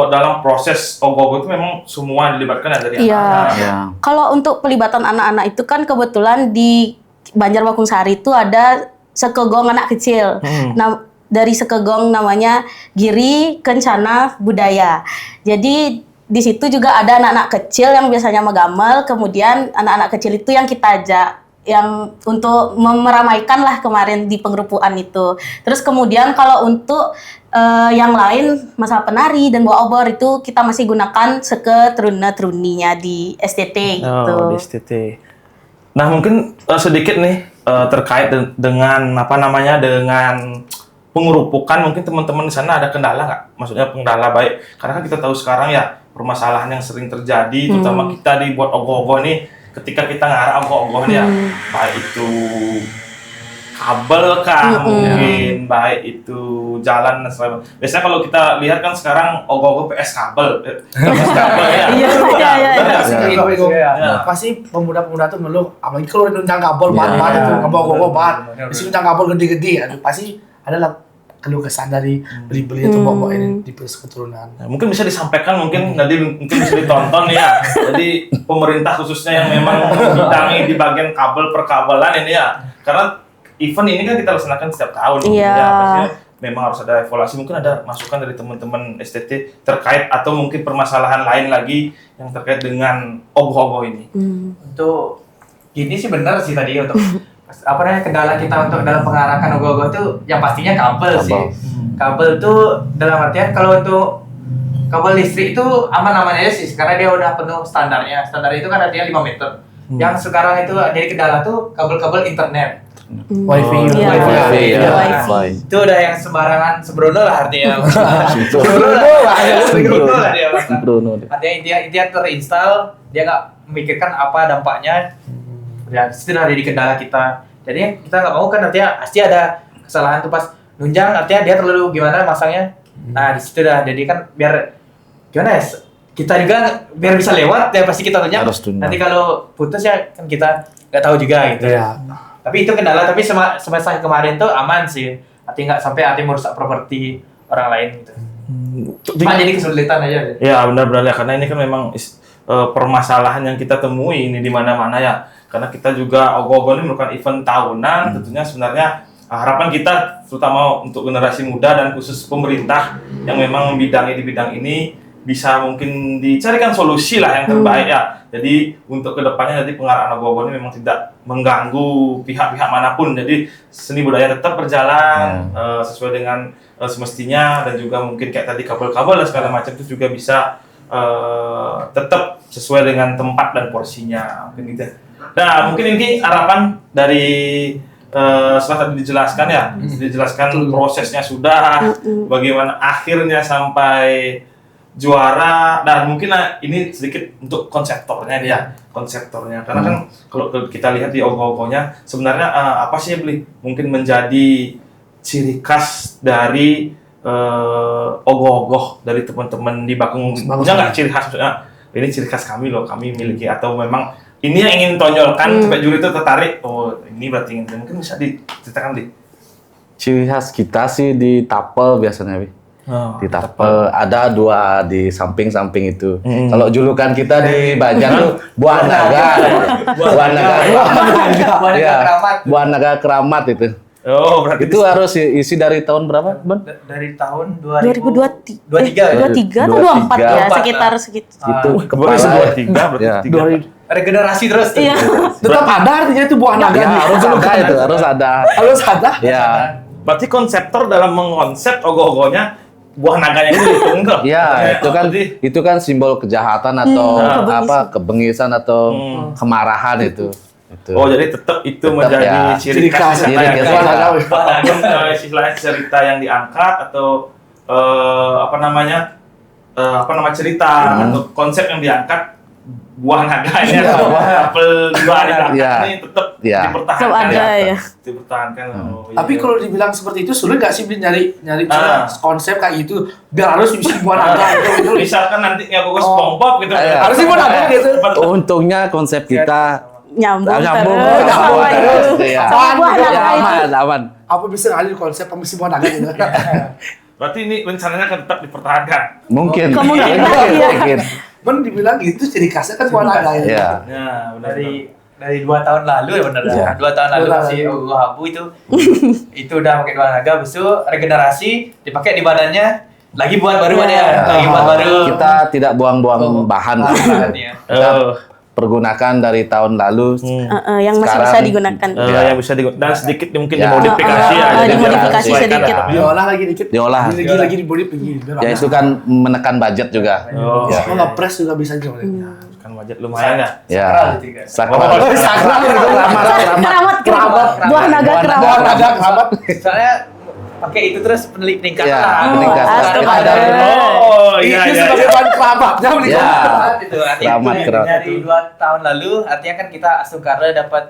dalam proses ogoh-ogoh itu memang semua dilibatkan ya dari anak-anak. Iya. Kalau untuk pelibatan anak-anak itu kan kebetulan di Banjarbakungsari itu ada sekegong anak kecil. Nah, dari sekegong namanya Giri Kencana Budaya. Jadi di situ juga ada anak-anak kecil yang biasanya megamel, kemudian anak-anak kecil itu yang kita ajak yang untuk meramaikan lah kemarin di pengerupuan itu. Terus kemudian kalau untuk yang lain masalah penari dan bawa obor itu kita masih gunakan truninya di STT gitu. Oh, di STT. Nah, mungkin sedikit nih terkait dengan dengan pengerupukan, mungkin teman-teman di sana ada kendala nggak? Maksudnya kendala baik, karena kan kita tahu sekarang ya permasalahan yang sering terjadi, terutama kita dibuat ogoh-ogoh nih. Ketika kita ngarah ogoh-ogohnya, baik itu kabel kah mungkin, baik itu jalan dan sebagainya. Biasanya kalau kita lihat kan sekarang ogoh-ogoh PS kabel, ya. Pasti pemuda-pemuda tuh ngeluh, apalagi kalau nunjang kabel banget itu, kabel ogoh-ogoh banget. Di sini nunjang kabel gede-gede, aduh pasti adalah keluh kesah dari beli-beli atau bawa ini di keturunan. Nah, mungkin bisa disampaikan, mungkin nanti mungkin bisa ditonton ya. Jadi pemerintah khususnya yang memang membidangi di bagian kabel perkabelan ini ya. Karena event ini kan kita laksanakan setiap tahun. Iya. Ya, pastinya memang harus ada evaluasi. Mungkin ada masukan dari teman-teman STT terkait atau mungkin permasalahan lain lagi yang terkait dengan ogoh-ogoh ini. Untuk gini sih benar sih tadi untuk kendala kita untuk dalam pengarahan ogoh-ogoh itu yang pastinya kabel sih. Kabel itu dalam artian kalau untuk kabel listrik itu aman-aman aja sih karena dia udah penuh standarnya. Standar itu kan artinya 5 meter. Yang sekarang itu jadi kendala tuh kabel-kabel internet. Wifi. Itu udah yang sembarangan sembrono lah artinya. Sembrono lah. Artinya dia terinstall, dia nggak memikirkan apa dampaknya. Ya, itu udah jadi kendala kita. Jadi kita nggak mau kan artinya pasti ada kesalahan tuh pas nunjang artinya dia terlalu gimana masangnya. Nah di situ dah jadi kan biar gimana ya kita juga biar bisa lewat ya pasti kita tunjang. Nanti kalau putus ya kan kita nggak tahu juga gitu. Ya. Tapi itu kendala tapi semasa kemarin tuh aman sih. Artinya nggak sampai artinya merusak properti orang lain gitu. Cuma jadi kesulitan aja. Ya benar-benar ya karena ini kan memang permasalahan yang kita temui ini di mana-mana ya. Karena kita juga ogoh-ogoh ini merupakan event tahunan, tentunya sebenarnya harapan kita terutama untuk generasi muda dan khusus pemerintah yang memang membidangi di bidang ini bisa mungkin dicarikan solusi lah yang terbaik ya. Jadi untuk kedepannya nanti pengarahan ogoh-ogoh ini memang tidak mengganggu pihak-pihak manapun. Jadi seni budaya tetap berjalan sesuai dengan semestinya dan juga mungkin kayak tadi kabel-kabel dan segala macam itu juga bisa tetap sesuai dengan tempat dan porsinya mungkin gitu. Nah, mungkin ini harapan dari setelah tadi dijelaskan ya, dijelaskan prosesnya sudah, bagaimana akhirnya sampai juara, dan mungkin ini sedikit untuk konseptornya dia, konseptornya. Karena kan kalau kita lihat di ogoh-ogohnya, sebenarnya apa sih yang mungkin menjadi ciri khas dari ogoh-ogoh dari teman-teman di Bakung? Punya nggak ciri khas maksudnya? ini ciri khas kami loh, kami miliki, atau memang ini yang ingin tonjolkan sampai juri itu tertarik, oh ini berarti ingin, mungkin bisa diceritakan di. Ciri khas kita sih di tapel biasanya, Wi. Oh, Di tapel ada 2 di samping-samping itu. Kalau julukan kita di Banjar tuh buah naga. Buah naga. Buah naga Iya, keramat. buah naga keramat itu. Oh, berarti Itu harus isi dari tahun berapa, Bang? Dari tahun 2023 2023 23 atau 24 ya, 24. sekitar segitu. Itu kepala 23 berarti Ya. 3. Regenerasi terus tuh. Iya. Tetap ada artinya itu buah naga. Ya, harus ada itu, harus ada. Harus ada. Ya. Berarti konseptor dalam mengkonsep ogoh-ogohnya buah naganya itu dihitung tuh. Ya, itu kan simbol kejahatan atau kebengisan. kebengisan atau kemarahan itu. Itu. Oh, jadi tetap itu Tetap, menjadi ya. ciri khas Ciri yang khas. diangkat. Walaupun istilahnya cerita yang diangkat atau apa namanya cerita atau konsep yang diangkat, buah naganya atau apel dua diangkat Ya. ini tetap Ya. dipertahankan. Tetap ada ya. Dipertahankan. Oh, Tapi iya. kalau dibilang seperti itu sulit nggak sih Bin, nyari Ah. konsep kayak gitu biar harus isi buah naga gitu. misalkan nanti nggak fokus SpongeBob gitu. Iya. Harusnya buah naga gitu. Untungnya konsep kita Nyambung nyambung terus. nyambung Sama terus. itu. Iya. Sama buah Ya, naga itu. aman, aman. Apa bisa ngalir konsep pemisi buah naga gitu? Berarti ini rencananya akan tetap dipertahankan. Mungkin. Kemungkinan, Mungkin. iya. Mungkin. Men dibilang gitu ciri khasnya kan buah naga ya. Ya. Ya, benar. dari 2 tahun lalu ya benar. Iya. 2 tahun lalu 2 tahun masih lalu. ogoh abu itu udah pakai buah naga, habis itu regenerasi dipakai di badannya lagi buat baru ada ya. Lagi buat baru. Kita tidak buang-buang bahan. Bahannya. Kita Oh. pergunakan dari tahun lalu. Yang masih bisa Sekarang, digunakan. Ya. Yang bisa dan sedikit mungkin Ya. dimodifikasi Dimodifikasi dimodifikasi sedikit. Diolah lagi dikit. Diolah. Lagi dibodi begini. Ya itu kan menekan budget juga. Oh. Ya. Mau nge-press juga bisa juga. Kan budget lumayan ya. Ya. Sakral itu, guys. Sakral. Oh, sakral itu. Keramat. Buah naga keramat. Buah naga keramat. Soalnya pakai itu terus peningkatan Ya, lah. peningkatan. Sekarang ada Oh, iya Itu iya. sebagai bahan keramatnya beli. Ya. itu artinya Keramat, keramat. dari 2 tahun lalu artinya kan kita Asukara dapat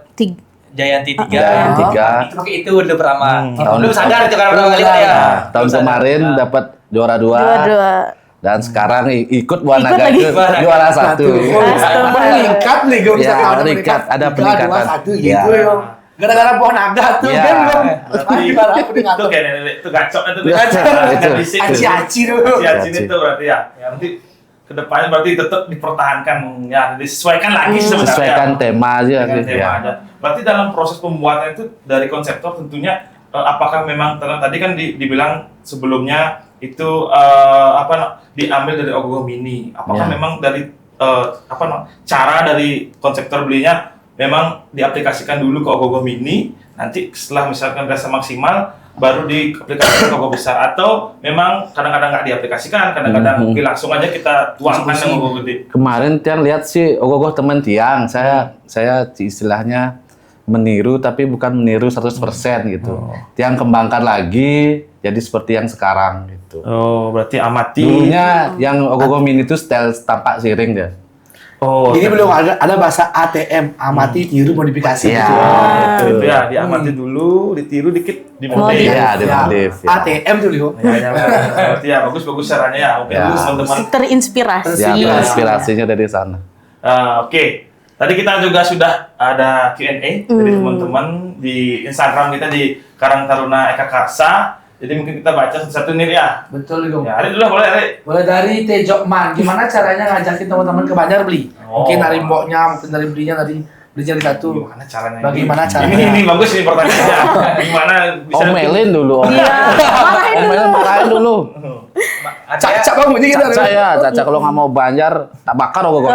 Jayanti 3. Jayanti 3. Itu pakai itu udah pertama. Tahun- Belum sadar itu karena pertama kali ya. Nah, tahun Belum sadar. kemarin dapat juara 2 Dua. dan sekarang ikut buah Ikut naga lagi. itu juara 1. Meningkat nih gue bisa Ya, tahu meningkat. Ada 3, peningkatan. 2, 1 Ya. gitu ya. Gara-gara buah naga tuh Ya. kan belum. Gimana aku Itu ngatur. kayak nenek itu gacoknya tuh. Itu. Di sini. Aci-aci dulu. Aci-aci itu berarti ya. Nanti kedepannya berarti tetap dipertahankan ya, disesuaikan lagi sebenarnya. Sesuaikan tema aja dengan sih. tema Ya. aja. Berarti dalam proses pembuatan itu dari konseptor tentunya apakah memang tadi kan dibilang sebelumnya itu diambil dari Ogoh Mini. Apakah Ya. memang dari cara dari konseptor belinya memang diaplikasikan dulu ke Ogoh Mini, nanti setelah misalkan rasa maksimal baru diaplikasikan ke Ogoh besar, atau memang kadang-kadang nggak diaplikasikan, kadang-kadang mungkin langsung aja kita tuangkan ke Ogoh gede. Kemarin Tiang lihat sih ogoh teman Tiang, saya istilahnya meniru tapi bukan meniru 100% gitu. Tiang kembangkan lagi jadi seperti yang sekarang gitu. Oh, berarti amati. Dulunya yang ogoh mini itu style tampak siring dia. Oh, Ini belum ada bahasa ATM, amati tiru modifikasi Iya. gitu. itu ya, diamati dulu, ditiru dikit, dimodif. Iya, dimodif. Ya. ATM tuh Leo. Ya, berarti ya bagus caranya ya. Oke, Ya. bagus teman-teman. Terinspirasi. Ya, inspirasinya dari sana. Oke. Tadi kita juga sudah ada Q&A dari teman-teman di Instagram kita di Karang Taruna Eka Karsa. Jadi mungkin kita baca satu-satu nih ya. Betul Leo. Ya, Ari dulu boleh, Ari. Mulai dari Tejokman, gimana caranya ngajakin teman-teman ke Banjar beli? Oh. Mungkin dari mboknya, mungkin dari belinya tadi di satu. Gimana caranya? Bagaimana caranya? Ini bagus nih pertanyaannya. Gimana bisa Omelin dulu. Omelin marahin dulu. Cak bang bunyi gitu. Caca ya, Caca kalau nggak mau Banjar tak bakar ogoh.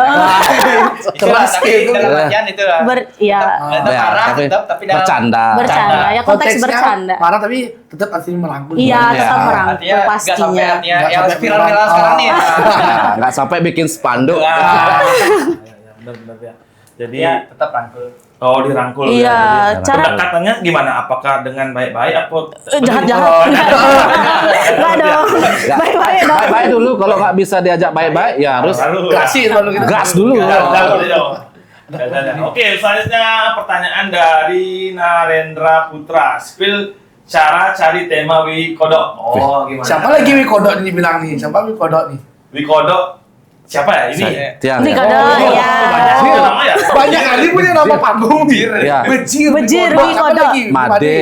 Keras gitu. dalam artian itu lah. Ya, Tetap marah, tapi dalam bercanda. bercanda. Ya konteks Konteksnya bercanda. marah tapi tetap artinya merangkul. Iya, Ya. tetap merangkul artinya nggak sampai pastinya. artinya Nggak yang sampai viral-viral viral. sekarang nih. Nah, nggak sampai bikin spanduk. Wah. Ya, benar-benar ya. Jadi Ya, tetap rangkul. oh dirangkul. Iya, ya. Jadi, cara- pendekatannya gimana? Apakah dengan baik-baik apa Jahat-jahat. Oh, Enggak dong. Baik-baik dong. Baik-baik dulu, kalau nggak bisa diajak baik-baik ya harus Lalu, Kasih lalu kita. gas dulu. Oke, selanjutnya pertanyaan dari Narendra Putra. Spill cara cari tema Wikodok. Oh, gimana? Siapa lagi Wikodok ini bilang nih? Siapa Wikodok nih? Wikodok siapa ya ini? Tiang. Brigade, ya. Banyak sih nama ya. Banyak kali punya nama panggung. Ya. Bejir. Bejir, Wikodo. Wikodo. Apa lagi? Made,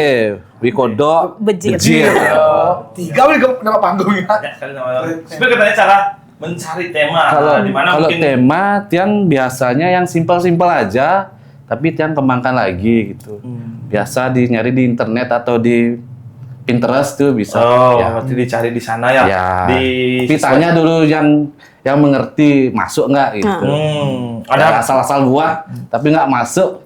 Wikodo, Bejir. Oh, 3 nama panggungnya. Banyak sekali nama. Sebenarnya katanya cara mencari tema. Kalau Nah, di mana kalau mungkin tema Tiang biasanya yang simpel-simpel aja, tapi Tiang kembangkan lagi gitu. Biasa nyari di internet atau di Pinterest tuh bisa. Oh, Ya. berarti dicari di sana ya. Ya. Di Pitanya dulu yang mengerti masuk nggak gitu. ada Ada asal-asal buat tapi nggak masuk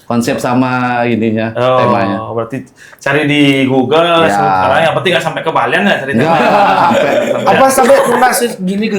konsep sama ininya temanya. berarti cari di Google Ya. sekarang yang penting nggak sampai ke Balian ya cari Nggak tema. sampai. Apa sampai lunas gini ke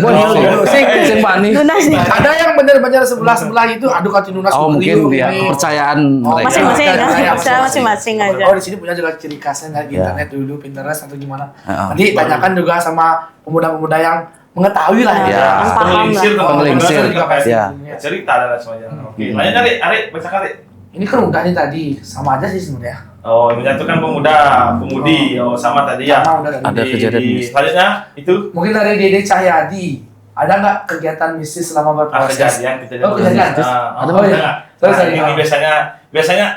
Sing Pani. Lunas nih. Ada yang benar-benar sebelah itu aduh kati lunas. Oh mungkin Rio, dia ini. kepercayaan Oh, mereka. Masing-masing Ya, ya. ya, Masing-masing aja. Oh di sini punya juga ciri khasnya nggak di Ya. internet dulu Pinterest atau gimana. Ya. Nanti tanyakan juga sama pemuda-pemuda yang mengetahui lah Ya. Yang paham Pengelingsir, lah. Pengelingsir. Ya. cerita dan semuanya. Oke, lanjut kali, Ari, baca kali. Ini kan udah nih tadi sama aja sih sebenarnya. Oh, menyatukan pemuda, pemudi, oh sama tadi ya. Sama, udah tadi. Ada kejadian mistis. Selanjutnya itu Mungkin dari Dede Cahyadi. Ada nggak kegiatan mistis selama berproses? kejadian. Oh, kejadian. Ah, Ada oh, ya? enggak. Terus Nah, ada ini apa? biasanya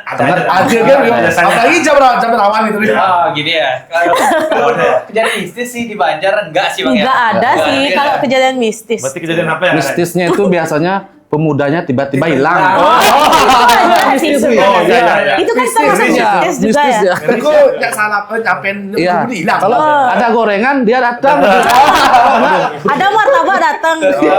ada Ada Ada kan? biasanya. Apalagi jam rawan itu. Oh, gini ya. Kalau untuk kejadian mistis sih di Banjar enggak sih Bang ya. Enggak ada Enggak sih ada. kalau kejadian mistis. Berarti kejadian apa ya? Mistisnya itu biasanya pemudanya tiba-tiba hilang. Oh, Oh, iya, iya, iya. Itu kan termasuk Mistis ya, mistis juga mistis ya. ya. Aku nggak salah nyampein Iya. hilang. Kalau ada gorengan dia datang. Ada martabak datang,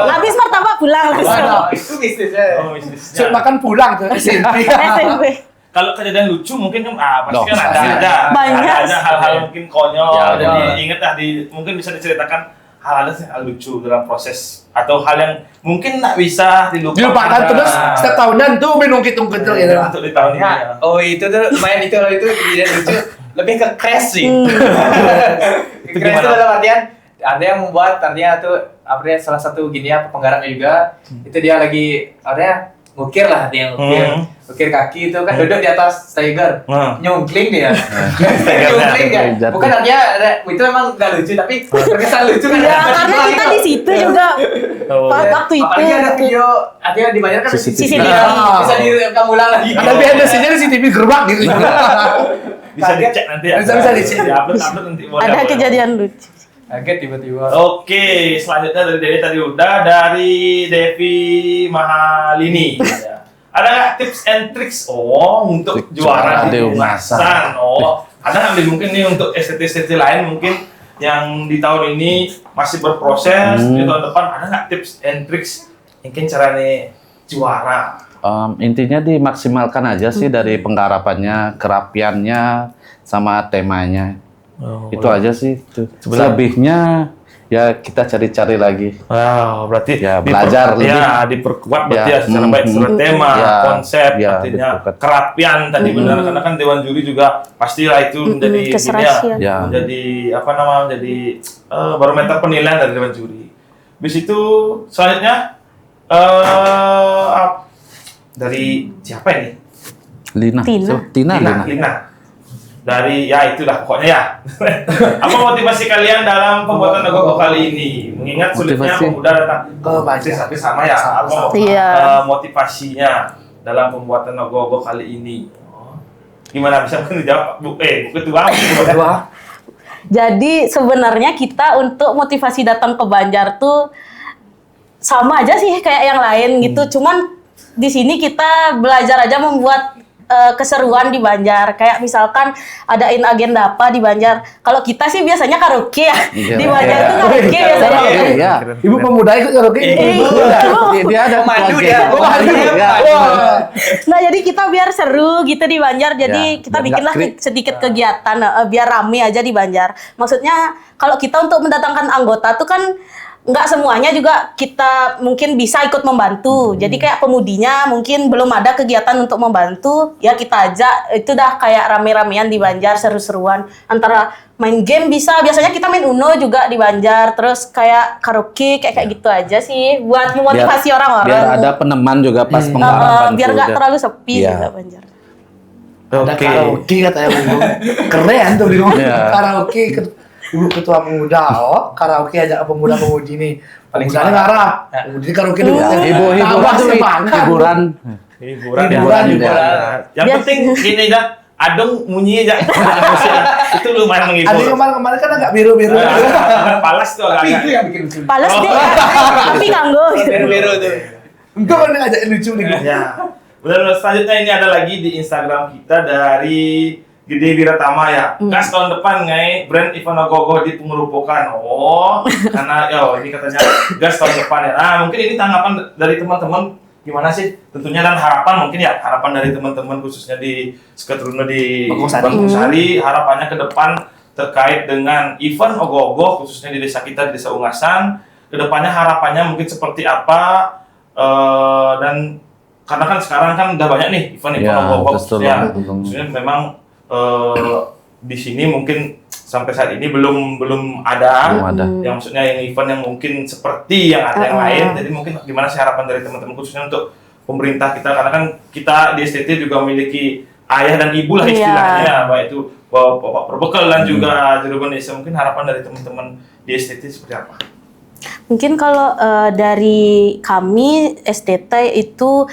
habis martabak pulang langsung. Oh, itu mistisnya. Oh, mistisnya. Makan pulang tuh SMP. SMP. Kalau kejadian lucu mungkin kan pasti Loh, kan ada pasti. aja. Banyak. Ada hal-hal mungkin konyol. Ya, Jadi ya. ingat lah mungkin bisa diceritakan hal-hal yang lucu dalam proses atau hal yang mungkin nggak bisa dilupakan. Dilupakan terus setiap tahunan tuh menungkit-ungkit tuh gitu. Untuk di tahun ini. Ya, ya. oh itu tuh lumayan itu kalau itu kejadian lucu lebih ke crash sih. Itu Crash itu gimana? dalam artian ada yang membuat artinya tuh artinya salah satu gini ya penggarapnya juga itu dia lagi artinya ngukir lah dia ngukir kaki itu kan duduk di atas tiger nyungkling dia nyungkling dia Jatuh. bukan artinya itu memang gak lucu tapi terkesan lucu kan Ya, karena kita di situ juga Oh, waktu itu. apalagi ada video artinya di Banjar kan CCTV. bisa direkam ulang lagi Ada behind the scene-nya di CCTV gerbang gitu. bisa dicek nanti ya. Bisa dicek. Upload nanti. Boleh, Ada boleh. kejadian lucu. kaget tiba-tiba Oke, selanjutnya dari Devi tadi udah dari Devi Mahalini. Ya. Ada nggak tips and tricks untuk Trik juara juara dewasa? Ada nggak mungkin nih untuk STT lain mungkin yang di tahun ini masih berproses di tahun depan ada nggak tips and tricks mungkin cara nih juara? Intinya dimaksimalkan aja sih dari penggarapannya, kerapiannya, sama temanya. Itu aja sih. Selebihnya ya kita cari-cari lagi. Wow, berarti Ya, belajar lebih. Ya, diperkuat berarti ya, Ya, secara baik secara tema, Ya, konsep, ya, artinya diperkuat. kerapian tadi benar karena kan dewan juri juga pastilah itu menjadi ini keserasian. Ya. menjadi apa namanya menjadi barometer penilaian dari dewan juri. Habis itu selanjutnya dari siapa ini? Lina. Tina. Lina. Lina. Dari ya itulah pokoknya ya. Apa motivasi kalian dalam pembuatan logo kali ini? Mengingat sulitnya Motivasi. pemuda datang Ke Banjar. tapi sama ya. Apa Iya. motivasinya dalam pembuatan logo kali ini? Gimana bisa menjawab? Bu Ketua. Kedua, Jadi sebenarnya kita untuk motivasi datang ke Banjar tuh sama aja sih kayak yang lain gitu. Cuman di sini kita belajar aja membuat keseruan di Banjar. Kayak misalkan adain agenda apa di Banjar. Kalau kita sih biasanya karaoke ya. Iya. Di Banjar itu karaoke biasanya. Iya. ibu pemuda ikut karaoke. Dia ada Pemandu keluarga. dia. Pemandu. Ya. Wah. Nah jadi kita biar seru gitu di Banjar. Jadi Ya, kita biar bikinlah nggak krik. sedikit kegiatan biar rame aja di Banjar. Maksudnya kalau kita untuk mendatangkan anggota tuh kan nggak semuanya juga kita mungkin bisa ikut membantu. Jadi kayak pemudinya mungkin belum ada kegiatan untuk membantu, ya kita ajak. Itu dah kayak rame-ramean di Banjar, seru-seruan. Antara main game bisa, biasanya kita main Uno juga di Banjar. Terus kayak karaoke, kayak gitu aja sih. Buat memotivasi orang-orang. Biar ada peneman juga pas penggarapan. Biar tuh. nggak terlalu sepi Iya. juga Banjar. Ada Oke. karaoke katanya bingung. Keren tuh bingung. Iya. Karaoke Ibu ketua pemuda, karaoke ajak pemuda-pemudi nih. Paling Pemudanya semangat. ngarah. Pemudi karaoke dulu. Hiburan tuh hiburan. Hiburan Hiburan. Yang penting gini dah, adong munyi aja. Itu lumayan Ada menghibur. kemarin kan agak biru-biru. Palas tuh Tapi itu agak. yang bikin lucu. Pales deh, tapi kanggo. Biru-biru tuh. Enggak kan ngajak lucu nih. Ya. Udah selanjutnya ini ada lagi di Instagram kita dari Gede Wiratama ya. Gas tahun depan ngai brand Ivan Ogoh di pengerupukan. Oh, karena ini katanya gas tahun depan ya. Nah, mungkin ini tanggapan dari teman-teman gimana sih? Tentunya dan harapan mungkin ya, harapan dari teman-teman khususnya di Skatruna di Bagungsari. Sari, harapannya ke depan terkait dengan event Ogoh-ogoh khususnya di desa kita di Desa Ungasan. Kedepannya harapannya mungkin seperti apa? Dan karena kan sekarang kan udah banyak nih event-event Ya, Ogoh-ogoh betul, khususnya. betul. Khususnya memang di sini mungkin sampai saat ini belum ada. Belum ada. Yang maksudnya yang event yang mungkin seperti yang ada yang lain. Jadi mungkin gimana sih harapan dari teman-teman khususnya untuk pemerintah kita, karena kan kita di STT juga memiliki ayah dan ibu lah Iya. istilahnya, baik itu bapak perbekal dan juga juru desa. Mungkin harapan dari teman-teman di STT seperti apa? Mungkin kalau dari kami STT itu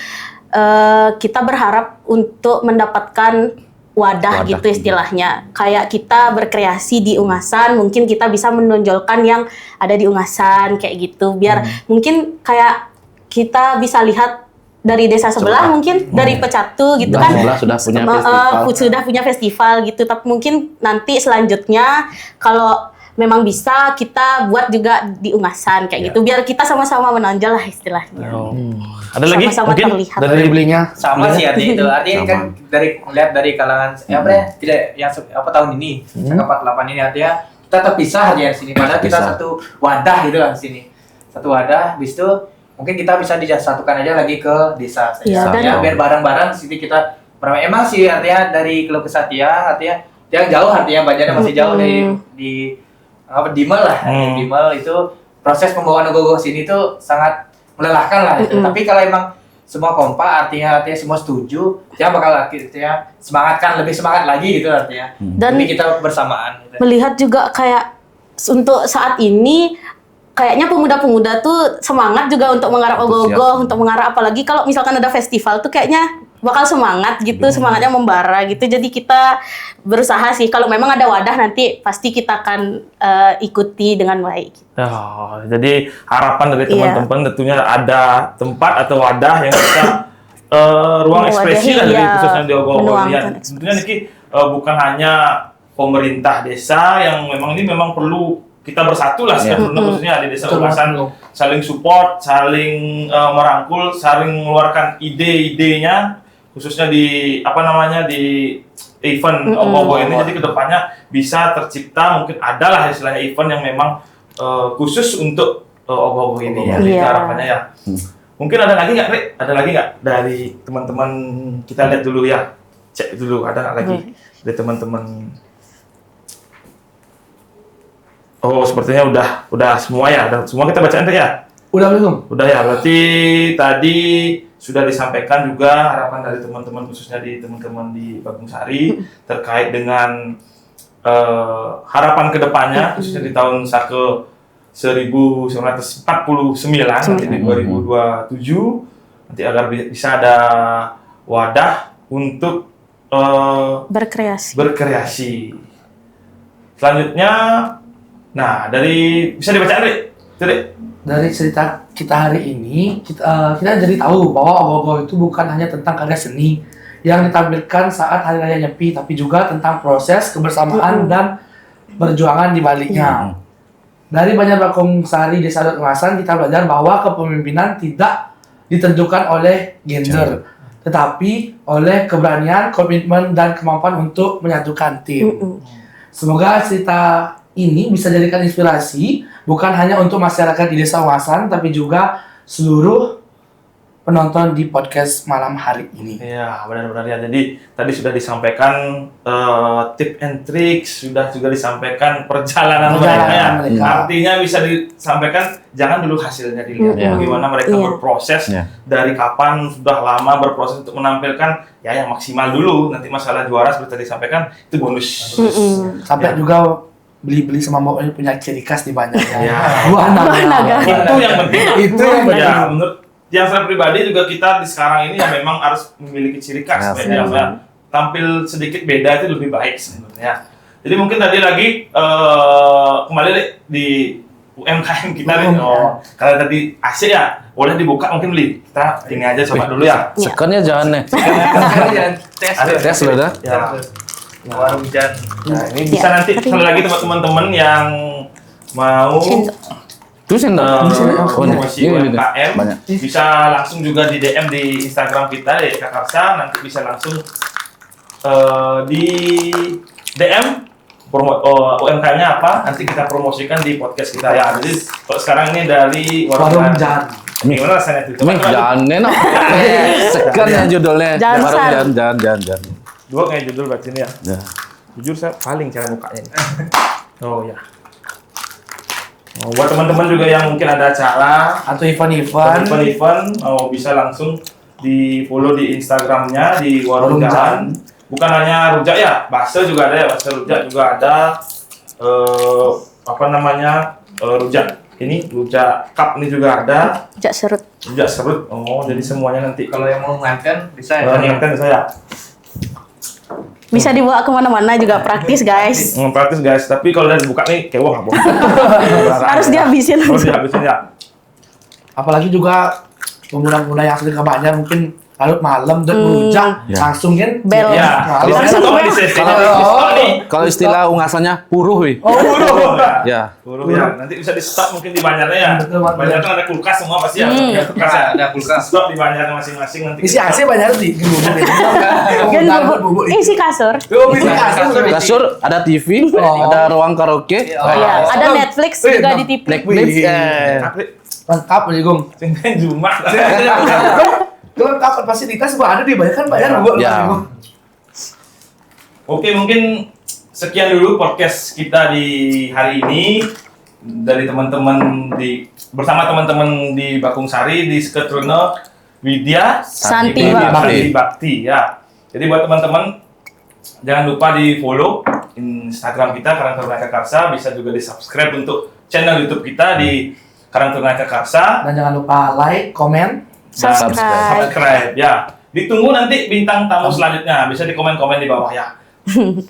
kita berharap untuk mendapatkan wadah gitu istilahnya. Kayak kita berkreasi di Ungasan, mungkin kita bisa menonjolkan yang ada di Ungasan kayak gitu. Biar mungkin kayak kita bisa lihat dari desa sebelah, mungkin dari Pecatu gitu kan. Sebelah sudah punya festival. Sudah punya festival gitu. Tapi mungkin nanti selanjutnya kalau memang bisa kita buat juga di Ungasan kayak gitu. Biar kita sama-sama menonjol lah istilahnya. Ada lagi Sama-sama mungkin terlihat. Dari belinya. Sama sih artinya itu. Artinya Sama. kan dari lihat dari kalangan apa ya? Tidak yang tahun ini, angka 48 ini artinya kita terpisah aja di sini. Padahal kita Terpisah. satu wadah gitu lah di sini. Satu wadah, habis itu mungkin kita bisa disatukan aja lagi ke desa. Iya, Ya, biar bareng-bareng sini kita emang sih artinya dari Keluh Kesatian artinya yang jauh artinya Banjarnya masih jauh dari di Dimel lah. Dimel itu proses pembawaan Ogoh-ogoh sini tuh sangat melelahkan lah itu. Tapi kalau emang semua kompak artinya semua setuju, ya bakal artinya lebih semangat lagi gitu artinya. Dan Jadi kita bersamaan gitu. melihat juga kayak untuk saat ini kayaknya pemuda-pemuda tuh semangat juga untuk menggarap Ogoh-ogoh, untuk menggarap apalagi kalau misalkan ada festival tuh kayaknya bakal semangat gitu, semangatnya membara gitu. Jadi kita berusaha sih kalau memang ada wadah nanti pasti kita akan ikuti dengan baik. Oh, jadi harapan dari Iya. teman-teman tentunya ada tempat atau wadah yang bisa ruang ekspresi lah dari Iya, khususnya di Ogoh-ogoh ini. menuangkan ekspresi. Tentunya Niki bukan hanya pemerintah desa yang memang ini memang perlu kita bersatu lah khususnya di desa Betul, Ungasan, betul. saling support, saling merangkul, saling mengeluarkan ide-idenya khususnya di event Ogoh-ogoh ini. Jadi kedepannya bisa tercipta mungkin adalah istilahnya event yang memang khusus untuk Ogoh-ogoh ini ya. Jadi Iya. harapannya ya. Mungkin ada lagi nggak, Rik? Ada lagi nggak dari teman-teman? Kita lihat dulu ya. Cek dulu ada nggak lagi dari teman-teman. Oh, sepertinya udah semua ya. Udah semua kita bacaan Rik, ya. Udah belum? Udah ya. Berarti tadi sudah disampaikan juga harapan dari teman-teman khususnya di teman-teman di Bagungsari terkait dengan harapan kedepannya khususnya di tahun Sake 1949 nanti di 2027 nanti agar bisa ada wadah untuk Berkreasi. Selanjutnya, nah dari bisa dibaca Rik? Dari cerita kita hari ini, kita jadi tahu bahwa Ogoh-ogoh itu bukan hanya tentang karya seni yang ditampilkan saat Hari Raya Nyepi, tapi juga tentang proses kebersamaan dan perjuangan di baliknya. Dari Banjar Bagungsari Desa Ungasan kita belajar bahwa kepemimpinan tidak ditentukan oleh gender, tetapi oleh keberanian, komitmen, dan kemampuan untuk menyatukan tim. Semoga cerita ini bisa jadikan inspirasi bukan hanya untuk masyarakat di Desa Ungasan, tapi juga seluruh penonton di podcast malam hari ini. Iya, benar-benar ya. Jadi tadi sudah disampaikan tip and tricks, sudah juga disampaikan perjalanan mereka. mereka. Artinya bisa disampaikan jangan dulu hasilnya dilihat, bagaimana mereka Iya. berproses dari kapan sudah lama berproses untuk menampilkan ya yang maksimal dulu. Nanti masalah juara seperti tadi disampaikan itu bonus. Sampai juga beli-beli sama mau punya ciri khas di banjarnya. Ya. Buah naga. Buah naga. Itu yang penting. Itu yang penting. Ya, menurut yang saya pribadi juga kita di sekarang ini ya memang harus memiliki ciri khas. Yes. Ya. Tampil sedikit beda itu lebih baik sebenarnya. Jadi mungkin tadi lagi kembali di UMKM kita nih. Kalau tadi AC ya boleh dibuka mungkin beli. Kita ini aja coba dulu ya. Sekonnya jangan nih. Jangan tes. Tes loh dah. Ya. Warung Jan. Nah, ini bisa Ya, nanti tapi- sekali lagi teman-teman yang mau Sendok. Tuh sendok. Oh, ini. promosi Ini, UMKM banyak. bisa langsung juga di DM di Instagram kita ya Kakarsa, nanti bisa langsung di DM UMKM-nya apa, nanti kita promosikan di podcast kita ya. Jadi kalau sekarang ini dari Warung Jan. Gimana rasanya itu? Mih, jangan enak. Sekan ya judulnya. Jangan Baru san. jangan. Dua kayak judul buat sini ya. Ya. Jujur saya paling cara bukanya ini. Oh ya. Oh, buat teman-teman juga yang mungkin ada acara Atau event-event. event bisa langsung di follow di Instagramnya di Warung Warung Jalan. Bukan hanya rujak ya, bakso juga ada ya, bakso rujak juga ada. Rujak ini rujak cup ini juga ada, Jak serut. rujak serut. Oh, jadi semuanya nanti Kalau yang mau nganten bisa ya. kalau ingatkan saya. Bisa dibawa kemana-mana juga praktis guys. Praktis guys, tapi kalau udah dibuka nih kewah nggak boleh. Harus dihabisin. Harus dihabisin ya. Apalagi juga pemuda-pemuda yang sering ke Banjar mungkin larut malam dan merujak Ya. langsung kan Bel. Ya, Kalau kalau Langsung stop bel. di sesi-nya Kalau- di stop nih. Kalau istilah ungasannya puruh, wih. Oh, Buruh ya. Ya. Buruh ya. Nanti bisa di stop mungkin di Banjarnya ya. Betul, betul. Banjar kan ada kulkas semua pasti ya. Ya, kulkas ya. Ada kulkas. Stop di Banjarnya masing-masing nanti. isi AC banyak sih. Kan bubuk. Isi kasur. Isi kasur. Kasur, ada TV, ada ruang karaoke. Iya, ada Netflix juga di TV. Netflix. Tapi Lengkap aja Gong. tinggal Jumat. Lengkap fasilitas gua ada di Banjar kan Banjar gua. Ya. Oke, mungkin sekian dulu podcast kita di hari ini dari teman-teman bersama teman-teman di Bakung Sari di Seketruno Widya Santi Bakti. Bakti ya. Jadi buat teman-teman jangan lupa di follow Instagram kita Karang Taruna Kakarsa, bisa juga di subscribe untuk channel YouTube kita di Karang Taruna Kakarsa. Dan jangan lupa like, komen. Dan Subscribe. subscribe ya. Ditunggu nanti bintang tamu selanjutnya, bisa di komen-komen di bawah ya.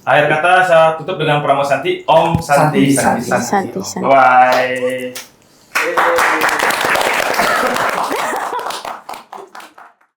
Akhir kata saya tutup dengan promo Santi, Om Santi. Santi. Santi. Bye.